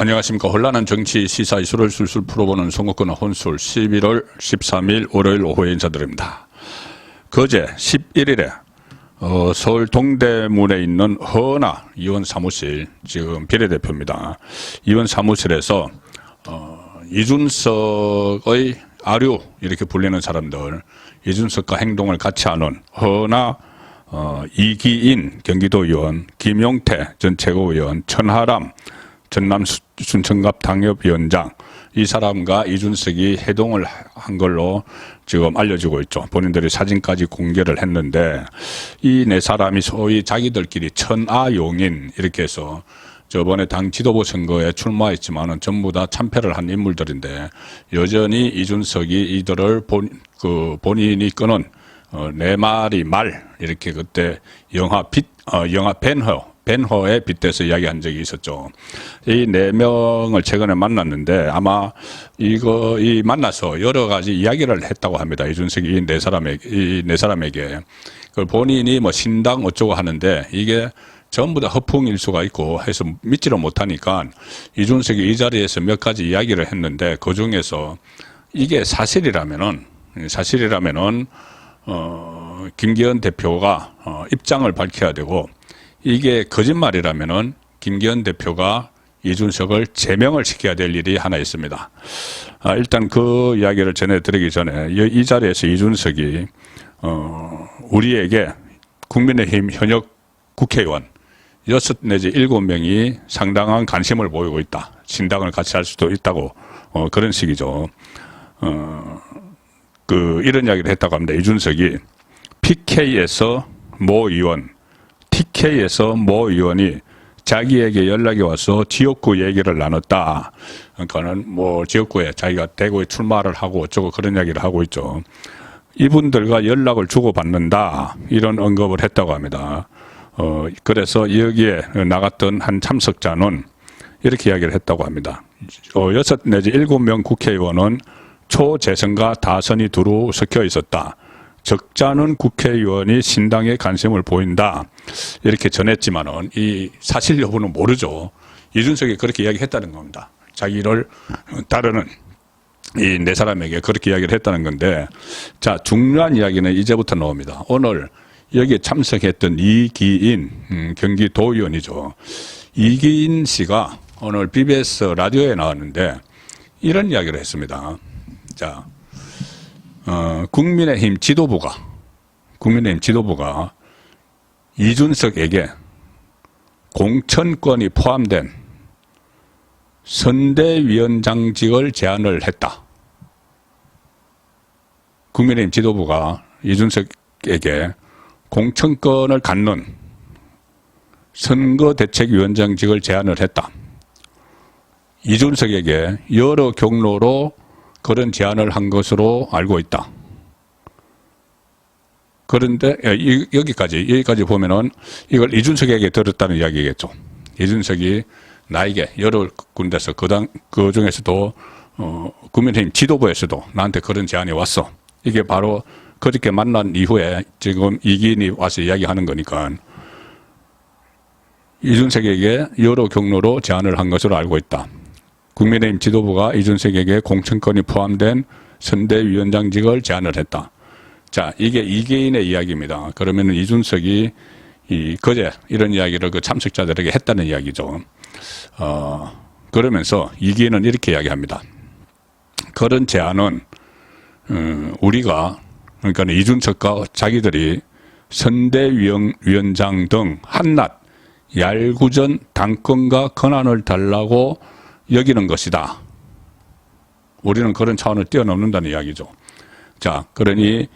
안녕하십니까. 혼란한 정치 시사 이슈를 술술 풀어보는 송국근의 혼술 11월 13일 월요일 오후에 인사드립니다. 거제 11일에 서울 동대문에 있는 허은하 의원 사무실, 지금 비례대표입니다. 의원 사무실에서 이준석의 아류 이렇게 불리는 사람들, 이준석과 행동을 같이 하는 허은하, 이기인 경기도 의원, 김용태 전 최고위원, 천하람 전남 순천갑 당협위원장, 이 사람과 이준석이 회동을 한 걸로 지금 알려지고 있죠. 본인들이 사진까지 공개를 했는데, 이 네 사람이 소위 자기들끼리 천하용인 이렇게 해서 저번에 당 지도부 선거에 출마했지만은 전부 다 참패를 한 인물들인데, 여전히 이준석이 이들을 본인이 끄는 네 마리 말, 이렇게 그때 영화 벤허에 빗대서 이야기한 적이 있었죠. 이 네 명을 최근에 만났는데 아마 이 만나서 여러 가지 이야기를 했다고 합니다. 이준석이 이 네 사람에게. 그 본인이 뭐 신당 어쩌고 하는데 이게 전부 다 허풍일 수가 있고 해서 믿지를 못하니까 이준석이 이 자리에서 몇 가지 이야기를 했는데, 그 중에서 이게 사실이라면은 김기현 대표가 입장을 밝혀야 되고, 이게 거짓말이라면은 김기현 대표가 이준석을 제명을 시켜야 될 일이 하나 있습니다. 일단 그 이야기를 전해드리기 전에 이 자리에서 이준석이 우리에게 국민의힘 현역 국회의원 6 내지 7명이 상당한 관심을 보이고 있다. 신당을 같이 할 수도 있다고 그런 식이죠. 이런 이야기를 했다고 합니다. 이준석이 PK에서 모 의원, TK에서 모 의원이 자기에게 연락이 와서 지역구 얘기를 나눴다. 그러니까는 뭐 지역구에 자기가 대구에 출마를 하고 어쩌고 그런 이야기를 하고 있죠. 이분들과 연락을 주고받는다. 이런 언급을 했다고 합니다. 그래서 여기에 나갔던 한 참석자는 이렇게 이야기를 했다고 합니다. 6 내지 7명 국회의원은 초재선과 다선이 두루 섞여 있었다. 적잖은 국회의원이 신당에 관심을 보인다. 이렇게 전했지만은 이 사실 여부는 모르죠. 이준석이 그렇게 이야기했다는 겁니다. 자기를 따르는 이 네 사람에게 그렇게 이야기를 했다는 건데, 자, 중요한 이야기는 이제부터 나옵니다. 오늘 여기에 참석했던 이기인 경기도의원이죠. 이기인 씨가 오늘 BBS 라디오에 나왔는데 이런 이야기를 했습니다. 자, 국민의힘 지도부가 이준석에게 공천권이 포함된 선대위원장직을 제안을 했다. 국민의힘 지도부가 이준석에게 공천권을 갖는 선거대책위원장직을 제안을 했다. 이준석에게 여러 경로로 그런 제안을 한 것으로 알고 있다. 그런데 여기까지 보면은 이걸 이준석에게 들었다는 이야기겠죠. 이준석이 나에게 여러 군데서 그 중에서도 국민의힘 지도부에서도 나한테 그런 제안이 왔어. 이게 바로 그렇게 만난 이후에 지금 이기인이 와서 이야기하는 거니까 이준석에게 여러 경로로 제안을 한 것으로 알고 있다. 국민의힘 지도부가 이준석에게 공천권이 포함된 선대위원장직을 제안을 했다. 자, 이게 이기인의 이야기입니다. 그러면 이준석이 거제 이런 이야기를 그 참석자들에게 했다는 이야기죠. 그러면서 이기인은 이렇게 이야기합니다. 그런 제안은 우리가, 그러니까 이준석과 자기들이 선대위원장 등 한낱 얄궂은 당권과 권한을 달라고 여기는 것이다. 우리는 그런 차원을 뛰어넘는다는 이야기죠. 자, 그러니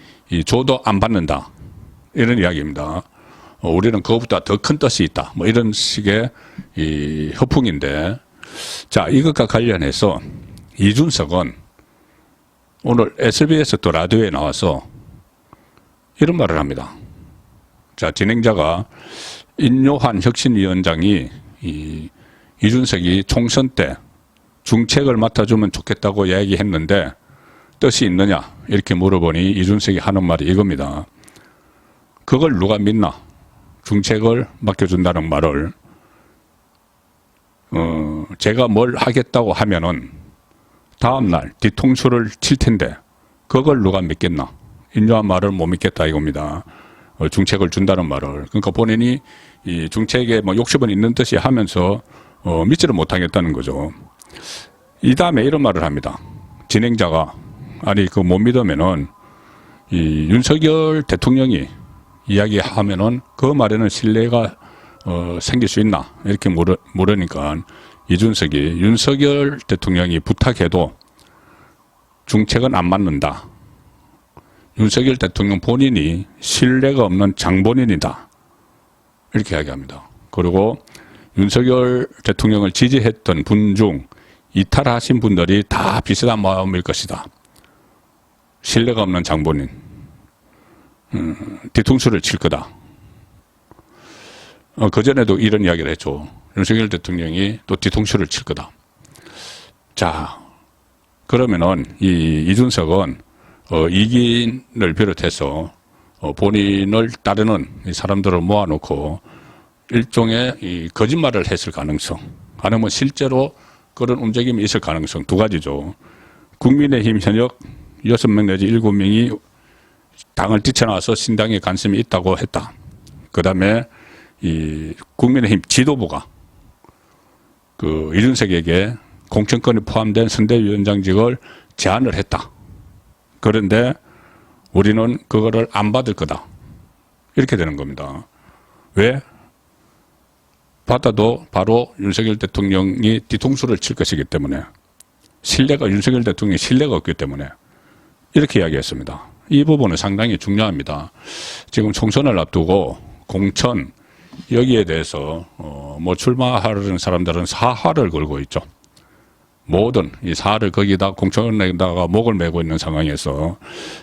조도 안 받는다. 이런 이야기입니다. 우리는 그것보다 더 큰 뜻이 있다. 뭐 이런 식의 허풍인데, 자, 이것과 관련해서 이준석은 오늘 SBS 또 라디오에 나와서 이런 말을 합니다. 자, 진행자가 인요한 혁신위원장이 이준석이 총선 때 중책을 맡아주면 좋겠다고 이야기했는데 뜻이 있느냐 이렇게 물어보니 이준석이 하는 말이 이겁니다. 그걸 누가 믿나? 중책을 맡겨준다는 말을. 제가 뭘 하겠다고 하면은 다음날 뒤통수를 칠 텐데 그걸 누가 믿겠나? 인조한 말을 못 믿겠다 이겁니다. 중책을 준다는 말을. 그러니까 본인이 이 중책에 뭐 욕심은 있는 듯이 하면서 믿지를 못하겠다는 거죠. 이 다음에 이런 말을 합니다. 진행자가 아니 그 못 믿으면은 이 윤석열 대통령이 이야기하면은 그 말에는 신뢰가 생길 수 있나 이렇게 물으니까 이준석이 윤석열 대통령이 부탁해도 중책은 안 맞는다. 윤석열 대통령 본인이 신뢰가 없는 장본인이다. 이렇게 이야기합니다. 그리고 윤석열 대통령을 지지했던 분 중 이탈하신 분들이 다 비슷한 마음일 것이다. 신뢰가 없는 장본인. 뒤통수를 칠 거다. 그전에도 이런 이야기를 했죠. 윤석열 대통령이 또 뒤통수를 칠 거다. 자, 그러면은 이준석은 이긴을 비롯해서 본인을 따르는 사람들을 모아놓고 일종의 이 거짓말을 했을 가능성, 아니면 실제로 그런 움직임이 있을 가능성 두 가지죠. 국민의힘 현역 6명 내지 7명이 당을 뛰쳐나와서 신당에 관심이 있다고 했다. 그 다음에 이 국민의힘 지도부가 그 이준석에게 공천권이 포함된 선대위원장직을 제안을 했다. 그런데 우리는 그거를 안 받을 거다. 이렇게 되는 겁니다. 왜? 받아도 바로 윤석열 대통령이 뒤통수를 칠 것이기 때문에 윤석열 대통령이 신뢰가 없기 때문에 이렇게 이야기했습니다. 이 부분은 상당히 중요합니다. 지금 총선을 앞두고 공천 여기에 대해서 뭐 출마하려는 사람들은 사활을 걸고 있죠. 모든 이 사활을 거기다 공천에다가 목을 메고 있는 상황에서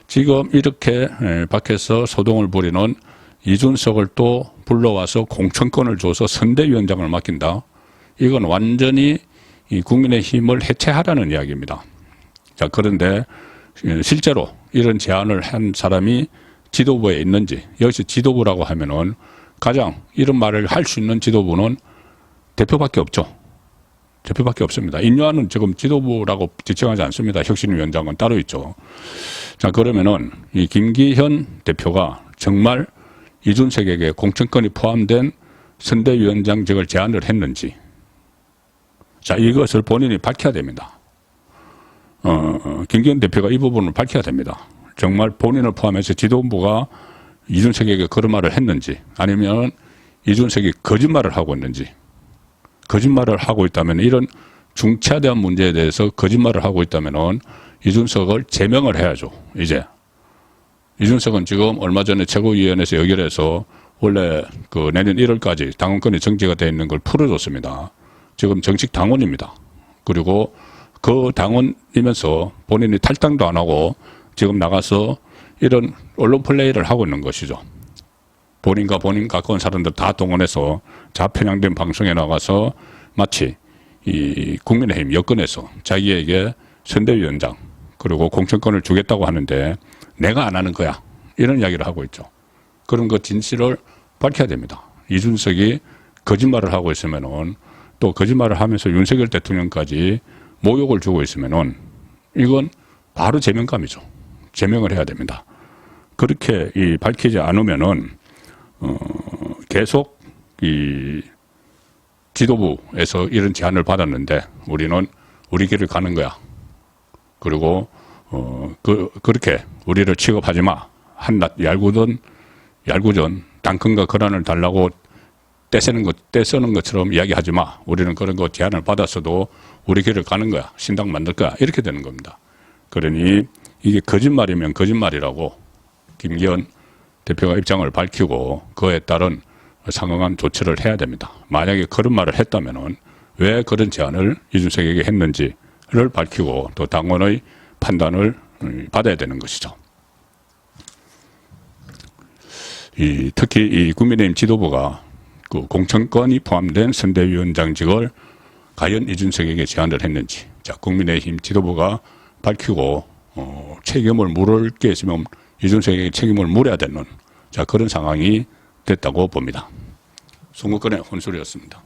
지금 이렇게 밖에서 소동을 부리는 이준석을 또 불러와서 공천권을 줘서 선대위원장을 맡긴다. 이건 완전히 이 국민의힘을 해체하라는 이야기입니다. 자, 그런데 실제로 이런 제안을 한 사람이 지도부에 있는지, 여기서 지도부라고 하면은 가장 이런 말을 할 수 있는 지도부는 대표밖에 없죠. 대표밖에 없습니다. 인요한은 지금 지도부라고 지칭하지 않습니다. 혁신위원장은 따로 있죠. 자, 그러면은 이 김기현 대표가 정말 이준석에게 공천권이 포함된 선대위원장직을 제안을 했는지, 자, 이것을 본인이 밝혀야 됩니다. 김기현 대표가 이 부분을 밝혀야 됩니다. 정말 본인을 포함해서 지도부가 이준석에게 그런 말을 했는지, 아니면 이준석이 거짓말을 하고 있는지. 거짓말을 하고 있다면, 이런 중차에 대한 문제에 대해서 거짓말을 하고 있다면 이준석을 제명을 해야죠. 이제 이준석은 지금 얼마 전에 최고위원회에서 의결해서 원래 그 내년 1월까지 당원권이 정지가 되어 있는 걸 풀어줬습니다. 지금 정식 당원입니다. 그리고 그 당원이면서 본인이 탈당도 안 하고 지금 나가서 이런 언론 플레이를 하고 있는 것이죠. 본인과 본인 가까운 사람들 다 동원해서 좌편향된 방송에 나가서 마치 이 국민의힘 여권에서 자기에게 선대위원장 그리고 공천권을 주겠다고 하는데 내가 안 하는 거야. 이런 이야기를 하고 있죠. 그런 그 진실을 밝혀야 됩니다. 이준석이 거짓말을 하고 있으면은, 또 거짓말을 하면서 윤석열 대통령까지 모욕을 주고 있으면은 이건 바로 제명감이죠. 제명을 해야 됩니다. 그렇게 밝히지 않으면은 계속 이 지도부에서 이런 제안을 받았는데 우리는 우리 길을 가는 거야. 그리고 그렇게 우리를 취급하지 마. 한낱 얄구전 당권과 권한을 달라고 떼쓰는 것처럼 이야기하지 마. 우리는 그런 거 제안을 받았어도 우리 길을 가는 거야. 신당 만들 거야. 이렇게 되는 겁니다. 그러니 이게 거짓말이면 거짓말이라고 김기현 대표가 입장을 밝히고 그에 따른 상응한 조치를 해야 됩니다. 만약에 그런 말을 했다면은 왜 그런 제안을 이준석에게 했는지를 밝히고 또 당원의 판단을 받아야 되는 것이죠. 특히 이 국민의힘 지도부가 그 공천권이 포함된 선대위원장직을 과연 이준석에게 제안을 했는지, 자, 국민의힘 지도부가 밝히고 책임을 물을 게 있으면 이준석에게 책임을 물어야 되는, 자, 그런 상황이 됐다고 봅니다. 송국근의 혼술이었습니다.